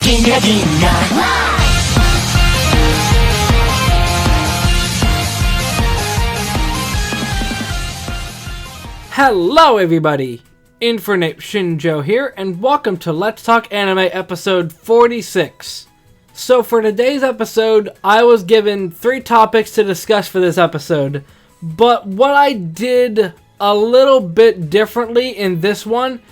Ginga ginga. Hello everybody, Infinite Shinjo here, and welcome to Let's Talk Anime episode 46. So for today's episode, I was given 3 topics to discuss for this episode, but what I did a little bit differently in this one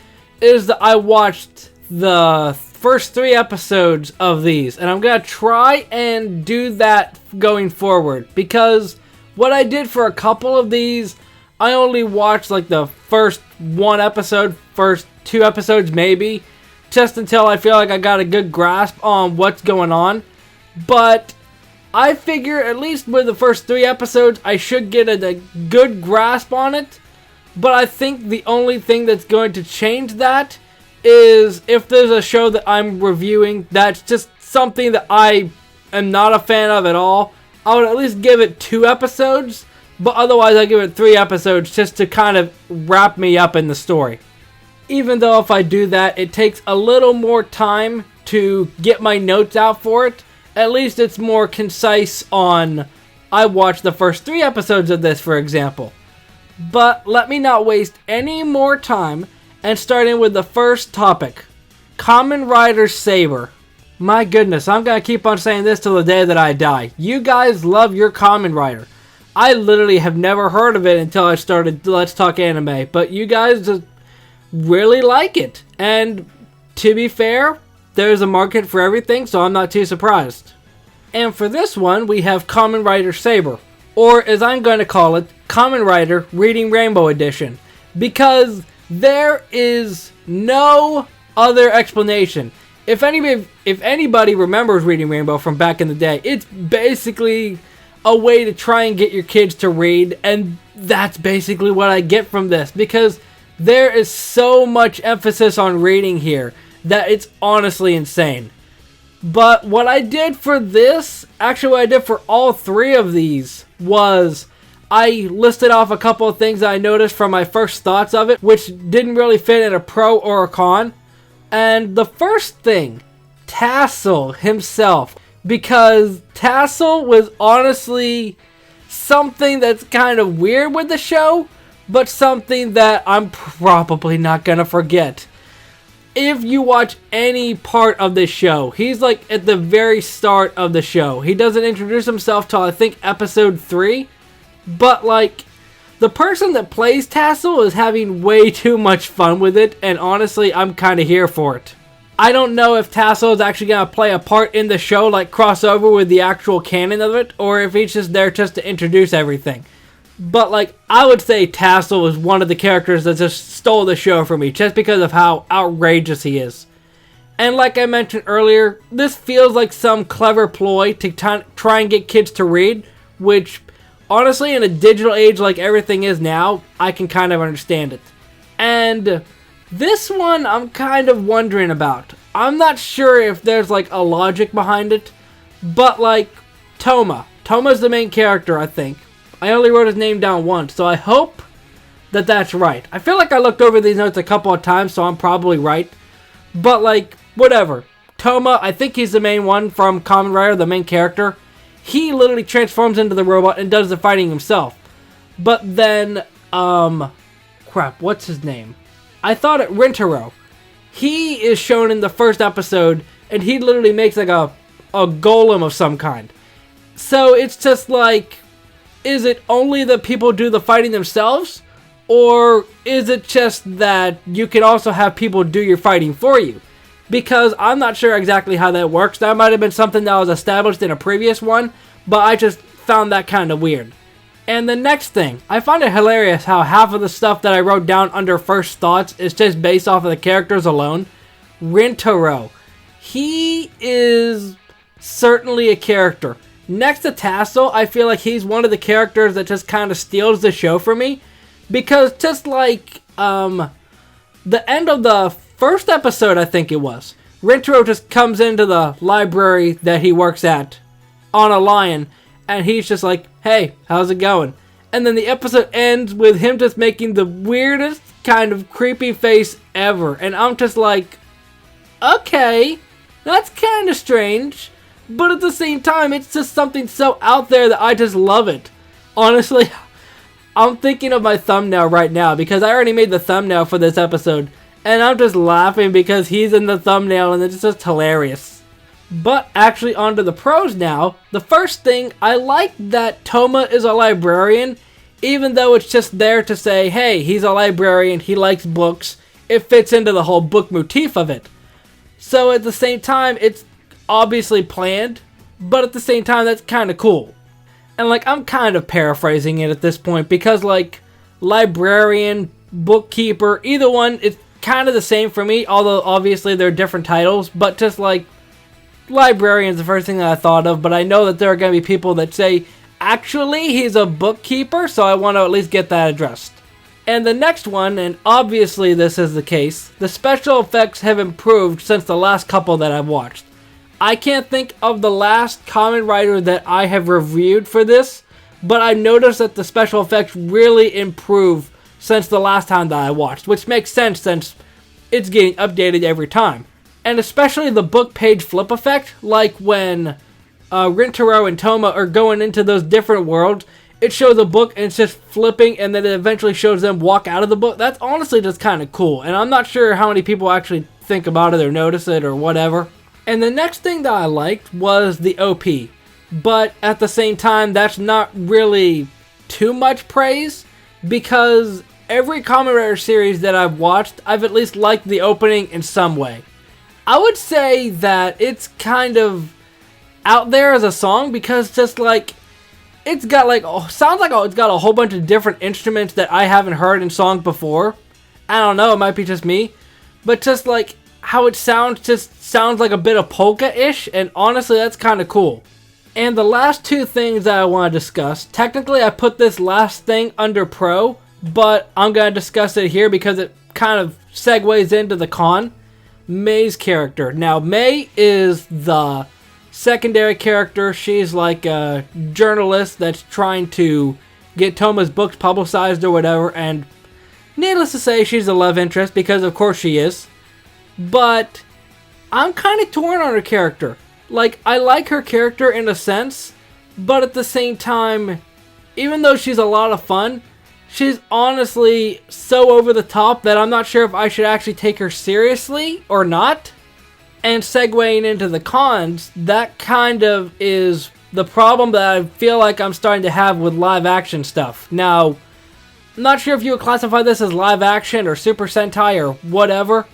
is that I watched the first 3 episodes of these, and I'm going to try and do that going forward, because what I did for a couple of these, I only watched like the first 1 episode, first 2 episodes maybe, just until I feel like I got a good grasp on what's going on. But I figure at least with the first 3 episodes, I should get a good grasp on it. But I think the only thing that's going to change that is if there's a show that I'm reviewing that's just something that I am not a fan of at all, I would at least give it 2 episodes. But otherwise, I give it 3 episodes just to kind of wrap me up in the story. Even though if I do that, it takes a little more time to get my notes out for it. At least it's more concise on, I watched the first 3 episodes of this, for example. But let me not waste any more time and start in with the first topic. Kamen Rider Saber. My goodness, I'm going to keep on saying this till the day that I die. You guys love your Kamen Rider. I literally have never heard of it until I started Let's Talk Anime, but you guys just really like it. And to be fair, there's a market for everything, so I'm not too surprised. And for this one, we have Kamen Rider Saber, or as I'm going to call it, Kamen Rider Reading Rainbow Edition, because there is no other explanation. If anybody remembers Reading Rainbow from back in the day, it's basically a way to try and get your kids to read, and that's basically what I get from this, because there is so much emphasis on reading here that it's honestly insane. But what I did for this, actually what I did for all 3 of these, was I listed off a couple of things that I noticed from my first thoughts of it, which didn't really fit in a pro or a con. And the first thing, Tassel himself. Because Tassel was honestly something that's kind of weird with the show, but something that I'm probably not going to forget. If you watch any part of this show, he's like at the very start of the show. He doesn't introduce himself till I think episode 3, but like the person that plays Tassel is having way too much fun with it, and honestly I'm kind of here for it. I don't know if Tassel is actually going to play a part in the show, like crossover with the actual canon of it, or if he's just there just to introduce everything. But like, I would say Tassel is one of the characters that just stole the show from me, just because of how outrageous he is. And like I mentioned earlier, this feels like some clever ploy to try and get kids to read, which honestly in a digital age like everything is now, I can kind of understand it. And this one I'm kind of wondering about. I'm not sure if there's like a logic behind it, but like Toma's the main character, I think. I only wrote his name down once, so I hope that that's right. I feel like I looked over these notes a couple of times, so I'm probably right. But like, whatever. Toma, I think he's the main one from Kamen Rider, the main character. He literally transforms into the robot and does the fighting himself. But then, crap, what's his name? I thought it Rintaro. He is shown in the first episode, and he literally makes like a golem of some kind. So it's just like, is it only that people do the fighting themselves? Or is it just that you can also have people do your fighting for you? Because I'm not sure exactly how that works. That might have been something that was established in a previous one, but I just found that kind of weird. And the next thing, I find it hilarious how half of the stuff that I wrote down under first thoughts is just based off of the characters alone. Rintaro. He is certainly a character. Next to Tassel, I feel like he's one of the characters that just kind of steals the show for me. Because just like the end of the first episode, I think it was, Rintaro just comes into the library that he works at on a lion, and he's just like, hey, how's it going? And then the episode ends with him just making the weirdest kind of creepy face ever. And I'm just like, okay, That's kind of strange, but at the same time, it's just something so out there that I just love it. Honestly, I'm thinking of my thumbnail right now because I already made the thumbnail for this episode, and I'm just laughing because he's in the thumbnail and it's just hilarious. But actually onto the pros now. The first thing, I like that Toma is a librarian, even though it's just there to say, hey, he's a librarian, he likes books. It fits into the whole book motif of it. So at the same time, it's obviously planned, but at the same time, that's kind of cool. And like, I'm kind of paraphrasing it at this point because like, librarian, bookkeeper, either one, it's kind of the same for me, although obviously they're different titles, but just like, librarian's the first thing that I thought of, but I know that there are going to be people that say, actually, he's a bookkeeper, so I want to at least get that addressed. And the next one, and obviously this is the case, the special effects have improved since the last couple that I've watched. I can't think of the last Kamen Rider that I have reviewed for this, but I noticed that the special effects really improved since the last time that I watched, which makes sense since it's getting updated every time. And especially the book page flip effect, like when Rintaro and Toma are going into those different worlds, it shows a book and it's just flipping and then it eventually shows them walk out of the book. That's honestly just kind of cool. And I'm not sure how many people actually think about it or notice it or whatever. And the next thing that I liked was the OP. But at the same time, that's not really too much praise because every Kamen Rider series that I've watched, I've at least liked the opening in some way. I would say that it's kind of out there as a song because just like, it's got like, sounds like it's got a whole bunch of different instruments that I haven't heard in songs before. I don't know, it might be just me. But just like how it sounds, just sounds like a bit of polka-ish, and honestly that's kind of cool. And the last two things that I want to discuss, technically I put this last thing under pro, but I'm going to discuss it here because it kind of segues into the con. Mei's character. Now Mei is the secondary character. She's like a journalist that's trying to get Toma's books publicized or whatever, and needless to say, she's a love interest because of course she is. But I'm kind of torn on her character. Like, I like her character in a sense, but at the same time, even though she's a lot of fun, she's honestly so over the top that I'm not sure if I should actually take her seriously or not. And segueing into the cons, that kind of is the problem that I feel like I'm starting to have with live action stuff. Now, I'm not sure if you would classify this as live action or Super Sentai or whatever,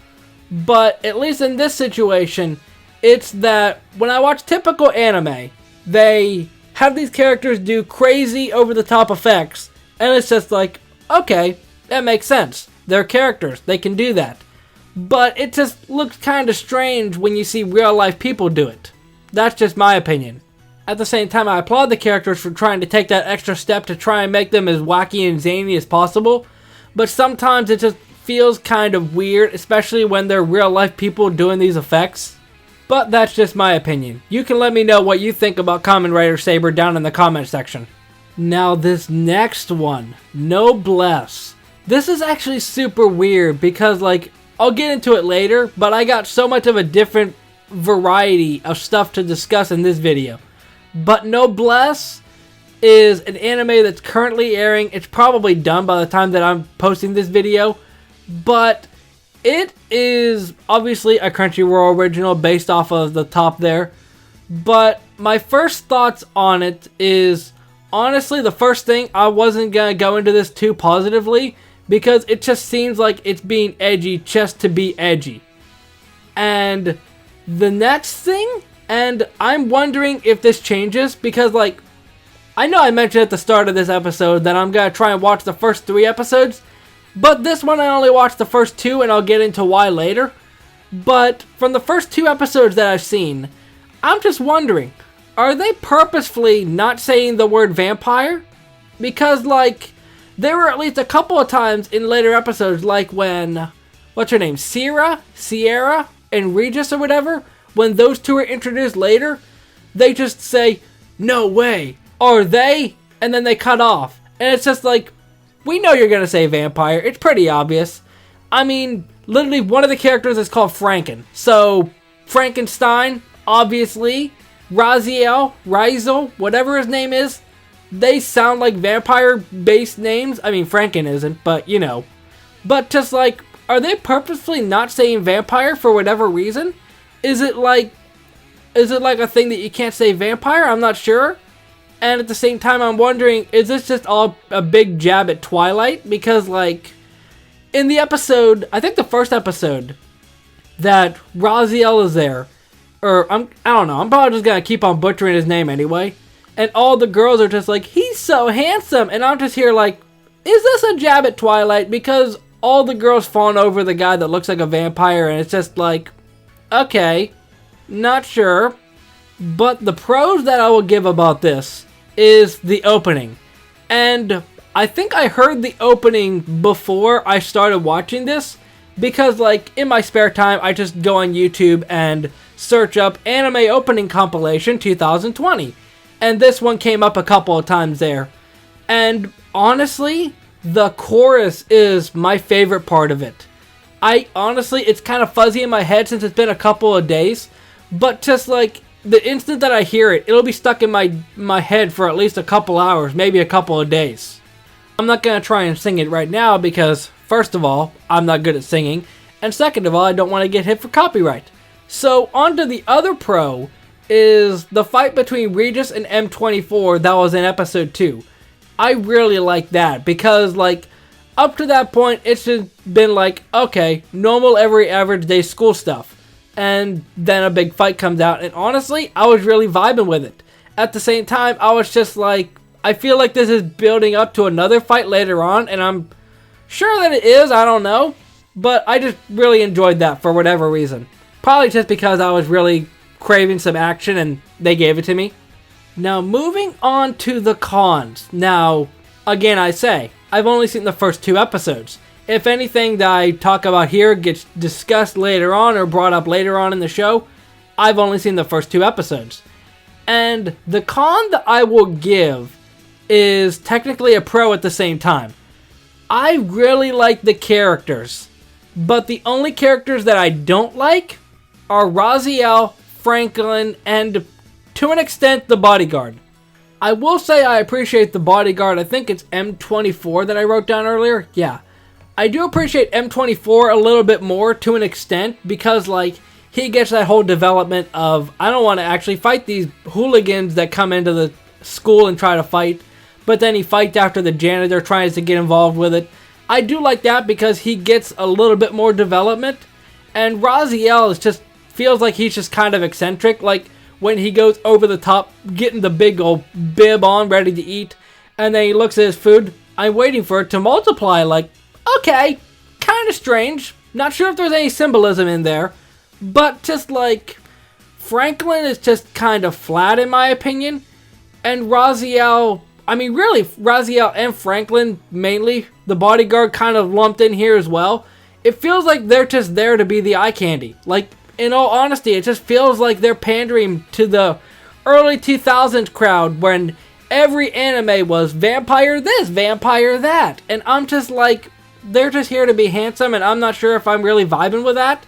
but at least in this situation, it's that when I watch typical anime, they have these characters do crazy over the top effects, and it's just like, okay, that makes sense. They're characters, they can do that. But it just looks kind of strange when you see real life people do it. That's just my opinion. At the same time, I applaud the characters for trying to take that extra step to try and make them as wacky and zany as possible. But sometimes it just feels kind of weird, especially when they're real life people doing these effects. But that's just my opinion. You can let me know what you think about Kamen Rider Saber down in the comment section. Now this next one, Noblesse. This is actually super weird because like, I'll get into it later, but I got so much of a different variety of stuff to discuss in this video. But Noblesse is an anime that's currently airing. It's probably done by the time that I'm posting this video. But it is obviously a Crunchyroll original based off of the top there. But my first thoughts on it is, honestly, the first thing, I wasn't going to go into this too positively, because it just seems like it's being edgy just to be edgy. And the next thing, and I'm wondering if this changes, because like, I know I mentioned at the start of this episode that I'm going to try and watch the first 3 episodes, but this one I only watched the first 2, and I'll get into why later. But from the first 2 episodes that I've seen, I'm just wondering, are they purposefully not saying the word vampire? Because like, there were at least a couple of times in later episodes, like when, what's her name, Sierra, and Regis or whatever, when those 2 are introduced later, they just say, no way, are they? And then they cut off. And it's just like, we know you're going to say vampire, it's pretty obvious. I mean, literally one of the characters is called Franken, so Frankenstein, obviously, Raziel, whatever his name is. They sound like vampire-based names. I mean, Franken isn't, but you know. But just like, are they purposefully not saying vampire for whatever reason? Is it like a thing that you can't say vampire? I'm not sure. And at the same time, I'm wondering, is this just all a big jab at Twilight? Because like, in the episode, I think the first episode, that Raziel is there, or I don't know, I'm probably just gonna keep on butchering his name anyway. And all the girls are just like, he's so handsome. And I'm just here like, is this a jab at Twilight? Because all the girls fawn over the guy that looks like a vampire. And it's just like, okay, not sure. But the pros that I will give about this is the opening. And I think I heard the opening before I started watching this. Because like, in my spare time, I just go on YouTube and search up anime opening compilation 2020. And this one came up a couple of times there. And honestly, the chorus is my favorite part of it. Honestly, it's kind of fuzzy in my head since it's been a couple of days. But just like, the instant that I hear it, it'll be stuck in my head for at least a couple hours, maybe a couple of days. I'm not going to try and sing it right now because, first of all, I'm not good at singing. And second of all, I don't want to get hit for copyright. So, on to the other pro is the fight between Regis and M24 that was in episode 2. I really like that because, like, up to that point, it's just been like, okay, normal every average day school stuff. And then a big fight comes out, and honestly, I was really vibing with it. At the same time, I was just like, I feel like this is building up to another fight later on, and I'm sure that it is, I don't know. But I just really enjoyed that for whatever reason. Probably just because I was really craving some action and they gave it to me. Now moving on to the cons. Now, again I say, I've only seen the first 2 episodes. If anything that I talk about here gets discussed later on or brought up later on in the show, I've only seen the first 2 episodes. And the con that I will give is technically a pro at the same time. I really like the characters, but the only characters that I don't like are Raziel, Franklin, and to an extent, the bodyguard. I will say I appreciate the bodyguard. I think it's M24 that I wrote down earlier. Yeah. I do appreciate M24 a little bit more to an extent because, like, he gets that whole development of, I don't want to actually fight these hooligans that come into the school and try to fight, but then he fights after the janitor tries to get involved with it. I do like that because he gets a little bit more development, and Raziel is just feels like he's just kind of eccentric, like when he goes over the top, getting the big old bib on, ready to eat, and then he looks at his food. I'm waiting for it to multiply, like, okay, kind of strange. Not sure if there's any symbolism in there, but just like, Franklin is just kind of flat in my opinion, and Raziel, I mean really, Raziel and Franklin mainly, the bodyguard kind of lumped in here as well. It feels like they're just there to be the eye candy. Like, in all honesty, it just feels like they're pandering to the early 2000s crowd when every anime was vampire this, vampire that. And I'm just like, they're just here to be handsome, and I'm not sure if I'm really vibing with that.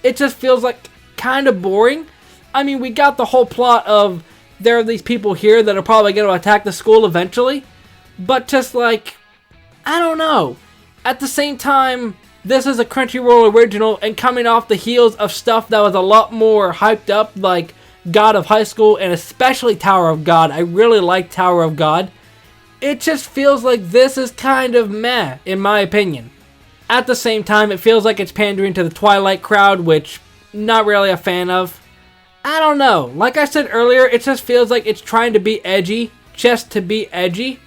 It just feels like kind of boring. I mean, we got the whole plot of there are these people here that are probably going to attack the school eventually. But just like, I don't know. At the same time, this is a Crunchyroll original and coming off the heels of stuff that was a lot more hyped up, like God of High School and especially Tower of God. I really like Tower of God. It just feels like this is kind of meh, in my opinion. At the same time, it feels like it's pandering to the Twilight crowd, which not really a fan of. I don't know. Like I said earlier, it just feels like it's trying to be edgy, just to be edgy.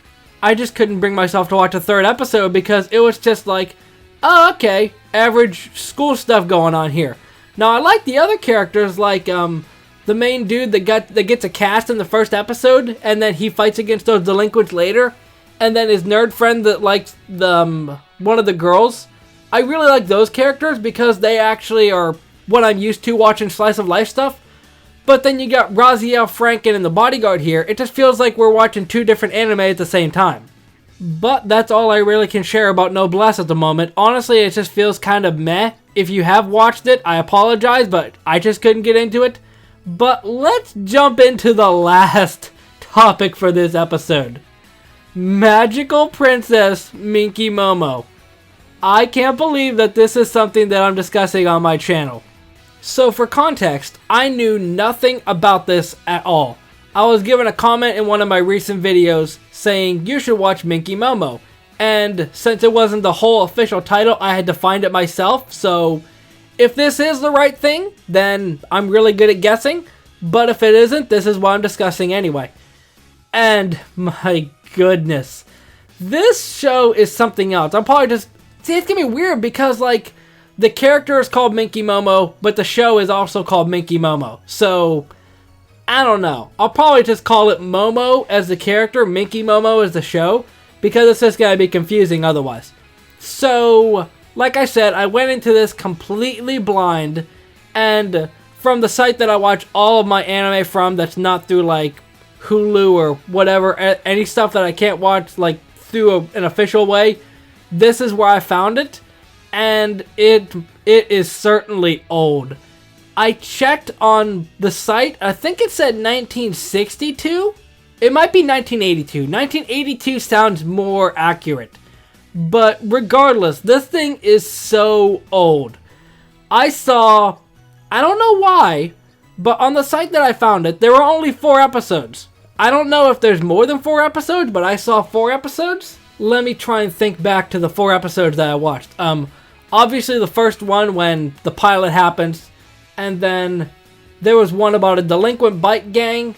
I just couldn't bring myself to watch a 3rd episode because it was just like, oh, okay, average school stuff going on here. Now, I like the other characters, like the main dude that gets a cast in the 1st episode, and then he fights against those delinquents later, and then his nerd friend that likes the one of the girls. I really like those characters because they actually are what I'm used to watching slice of life stuff. But then you got Raziel, Franken, and the bodyguard here. It just feels like we're watching 2 different anime at the same time. But that's all I really can share about Noblesse at the moment. Honestly, it just feels kind of meh. If you have watched it, I apologize, but I just couldn't get into it. But let's jump into the last topic for this episode. Magical Princess Minky Momo. I can't believe that this is something that I'm discussing on my channel. So for context, I knew nothing about this at all. I was given a comment in one of my recent videos saying you should watch Minky Momo. And since it wasn't the whole official title, I had to find it myself. So if this is the right thing, then I'm really good at guessing. But if it isn't, this is what I'm discussing anyway. And my goodness, this show is something else. I'm probably just... See, it's gonna be weird because, like, the character is called Minky Momo, but the show is also called Minky Momo. So, I don't know. I'll probably just call it Momo as the character, Minky Momo as the show, because it's just gonna be confusing otherwise. So, like I said, I went into this completely blind, and from the site that I watch all of my anime from, that's not through, like, Hulu or whatever, any stuff that I can't watch, like, through an official way, this is where I found it, and it is certainly old. I checked on the site, I think it said 1962? It might be 1982. 1982 sounds more accurate. But regardless, this thing is so old. I don't know why, but on the site that I found it, there were only 4 episodes. I don't know if there's more than 4 episodes, but I saw 4 episodes. Let me try and think back to the 4 episodes that I watched. Obviously the first one when the pilot happens, and then there was one about a delinquent bike gang.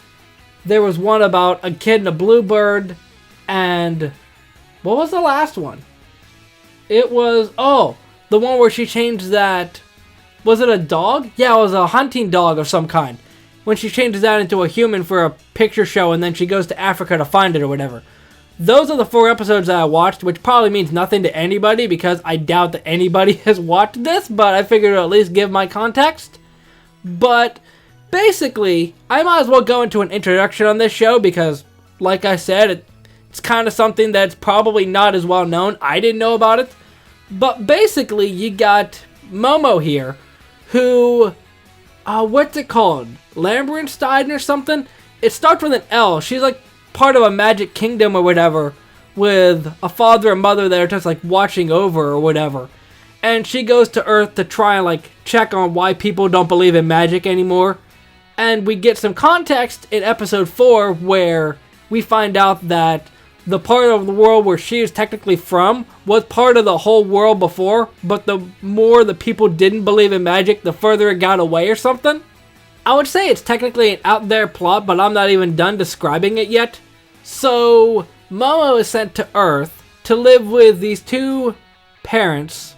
There was one about a kid and a bluebird, and what was the last one? It was, the one where she changed that, was it a dog? Yeah, it was a hunting dog of some kind. When she changes that into a human for a picture show and then she goes to Africa to find it or whatever. Those are the 4 episodes that I watched, which probably means nothing to anybody because I doubt that anybody has watched this, but I figured to at least give my context. But basically, I might as well go into an introduction on this show because, like I said, it's kind of something that's probably not as well known. I didn't know about it. But basically, you got Momo here, who, what's it called? Lambertstein or something? It starts with an L. She's like part of a magic kingdom or whatever, with a father and mother that are just like watching over or whatever. And she goes to Earth to try and like check on why people don't believe in magic anymore. And we get some context in episode 4 where we find out that the part of the world where she is technically from was part of the whole world before, but the more the people didn't believe in magic, the further it got away or something. I would say it's technically an out there plot, but I'm not even done describing it yet. So, Momo is sent to Earth to live with these 2 parents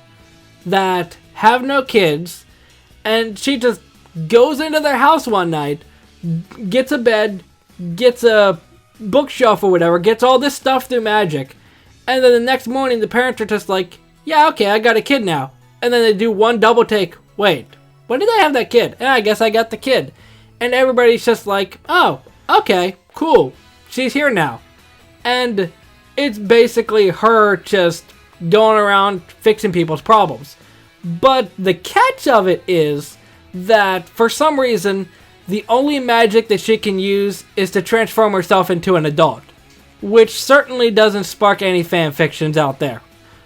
that have no kids, and she just goes into their house one night, gets a bed, gets a bookshelf or whatever, gets all this stuff through magic, and then the next morning the parents are just like, yeah, okay, I got a kid now. And then they do one double take, wait, when did I have that kid? I guess I got the kid. And everybody's just like, oh, okay, cool, she's here now. And it's basically her just going around fixing people's problems. But the catch of it is that for some reason, the only magic that she can use is to transform herself into an adult, which certainly doesn't spark any fan fictions out there.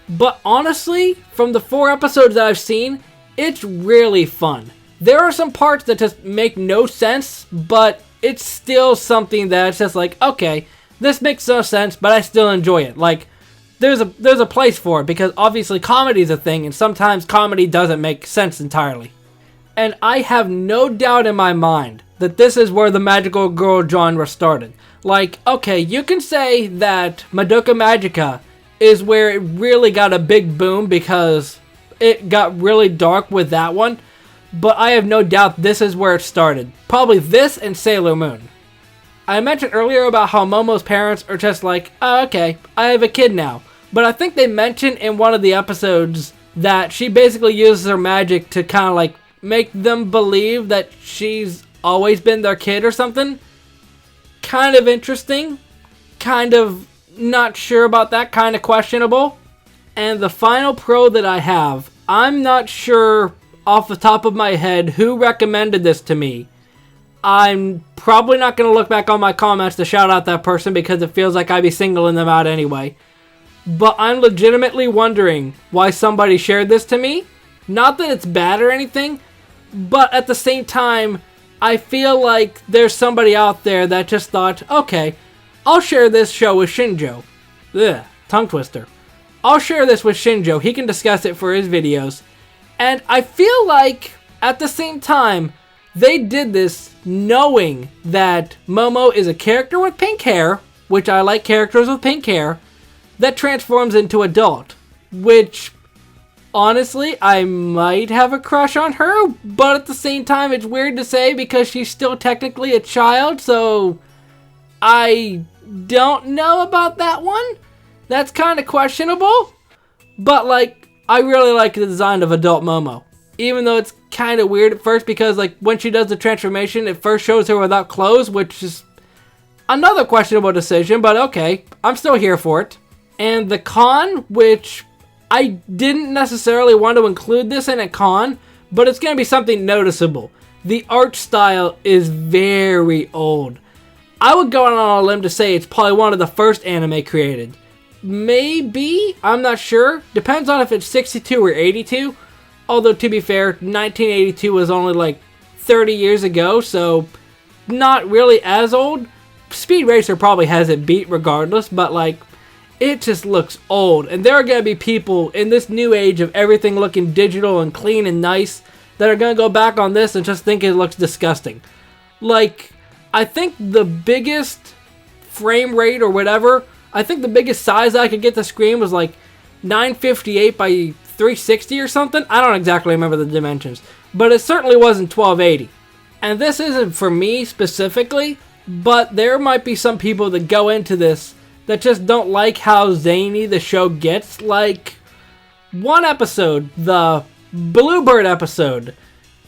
But honestly, from the 4 episodes that I've seen, it's really fun. There are some parts that just make no sense, but it's still something that's just like, okay, this makes no sense, but I still enjoy it. Like, there's a place for it, because obviously comedy is a thing, and sometimes comedy doesn't make sense entirely. And I have no doubt in my mind that this is where the magical girl genre started. Like, okay, you can say that Madoka Magica is where it really got a big boom because it got really dark with that one, but I have no doubt this is where it started. Probably this and Sailor Moon. I mentioned earlier about how Momo's parents are just like, oh, okay, I have a kid now. But I think they mentioned in one of the episodes that she basically uses her magic to kind of like make them believe that she's always been their kid or something. Kind of interesting. Kind of not sure about that, kind of questionable. And the final pro that I have, I'm not sure off the top of my head who recommended this to me. I'm probably not going to look back on my comments to shout out that person because it feels like I'd be singling them out anyway. But I'm legitimately wondering why somebody shared this to me. Not that it's bad or anything, but at the same time, I feel like there's somebody out there that just thought, okay, I'll share this show with Shinjo. Ugh, tongue twister. I'll share this with Shinjo. He can discuss it for his videos. And I feel like, at the same time, they did this knowing that Momo is a character with pink hair, which I like characters with pink hair, that transforms into adult. Which, honestly, I might have a crush on her, but at the same time, it's weird to say because she's still technically a child, so I don't know about that one. That's kind of questionable, but like, I really like the design of adult Momo. Even though it's kind of weird at first because like when she does the transformation, it first shows her without clothes, which is another questionable decision, but okay, I'm still here for it. And the con, which I didn't necessarily want to include this in a con, but it's going to be something noticeable. The art style is very old. I would go on a limb to say it's probably one of the first anime created. Maybe, I'm not sure. Depends on if it's 62 or 82. Although, to be fair, 1982 was only like 30 years ago, so not really as old. Speed Racer probably has it beat regardless, but like, it just looks old. And there are going to be people in this new age of everything looking digital and clean and nice that are going to go back on this and just think it looks disgusting. Like, I think the biggest frame rate or whatever, I think the biggest size I could get the screen was like 958 by 360 or something. I don't exactly remember the dimensions, but it certainly wasn't 1280. And this isn't for me specifically, but there might be some people that go into this that just don't like how zany the show gets. Like, one episode, the Bluebird episode,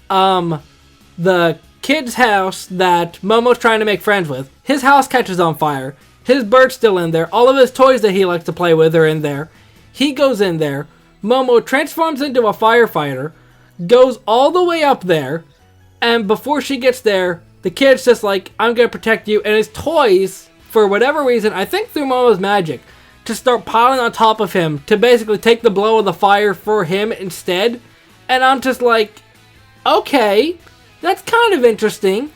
the kid's house that Momo's trying to make friends with, his house catches on fire. His bird's still in there. All of his toys that he likes to play with are in there. He goes in there. Momo transforms into a firefighter, goes all the way up there, and before she gets there, the kid's just like, I'm going to protect you. And his toys, for whatever reason, I think through Momo's magic, just start piling on top of him to basically take the blow of the fire for him instead. And I'm just like, okay, that's kind of interesting.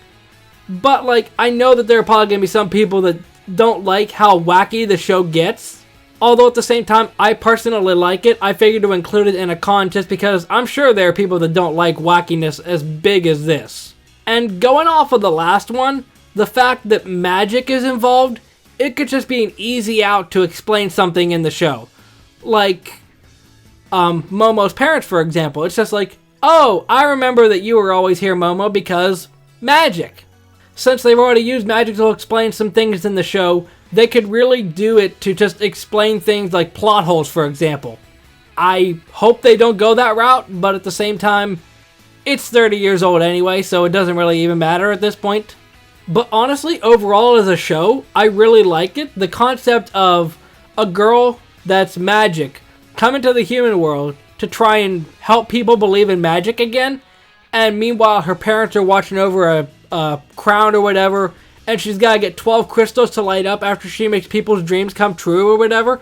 But like, I know that there are probably going to be some people that don't like how wacky the show gets. Although at the same time, I personally like it. I figured to include it in a con just because I'm sure there are people that don't like wackiness as big as this. And going off of the last one, the fact that magic is involved, it could just be an easy out to explain something in the show. Like, Momo's parents, for example. It's just like, oh, I remember that you were always here, Momo, because magic. Since they've already used magic to explain some things in the show, they could really do it to just explain things like plot holes, for example. I hope they don't go that route, but at the same time, it's 30 years old anyway, so it doesn't really even matter at this point. But honestly, overall as a show, I really like it. The concept of a girl that's magic coming to the human world to try and help people believe in magic again, and meanwhile her parents are watching over a crown or whatever, and she's got to get 12 crystals to light up after she makes people's dreams come true or whatever.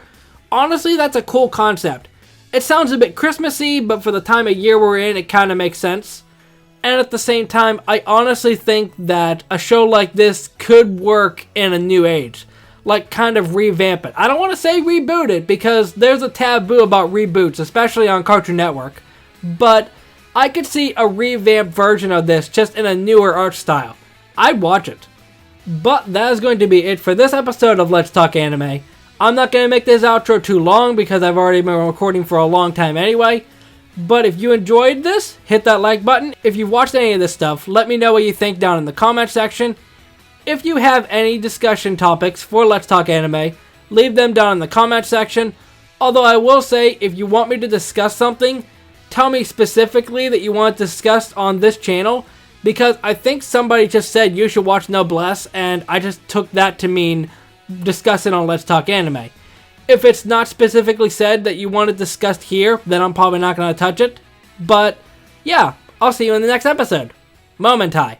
Honestly, that's a cool concept. It sounds a bit Christmassy, but for the time of year we're in, it kind of makes sense. And at the same time, I honestly think that a show like this could work in a new age. Like, kind of revamp it. I don't want to say reboot it, because there's a taboo about reboots, especially on Cartoon Network. But I could see a revamped version of this, just in a newer art style. I'd watch it. But that is going to be it for this episode of Let's Talk Anime. I'm not going to make this outro too long, because I've already been recording for a long time anyway. But if you enjoyed this, hit that like button. If you've watched any of this stuff, let me know what you think down in the comment section. If you have any discussion topics for Let's Talk Anime, leave them down in the comment section. Although I will say, if you want me to discuss something, tell me specifically that you want it discussed on this channel, because I think somebody just said you should watch Noblesse, and I just took that to mean discuss it on Let's Talk Anime. If it's not specifically said that you want it discussed here, then I'm probably not going to touch it. But, yeah, I'll see you in the next episode. Momentai.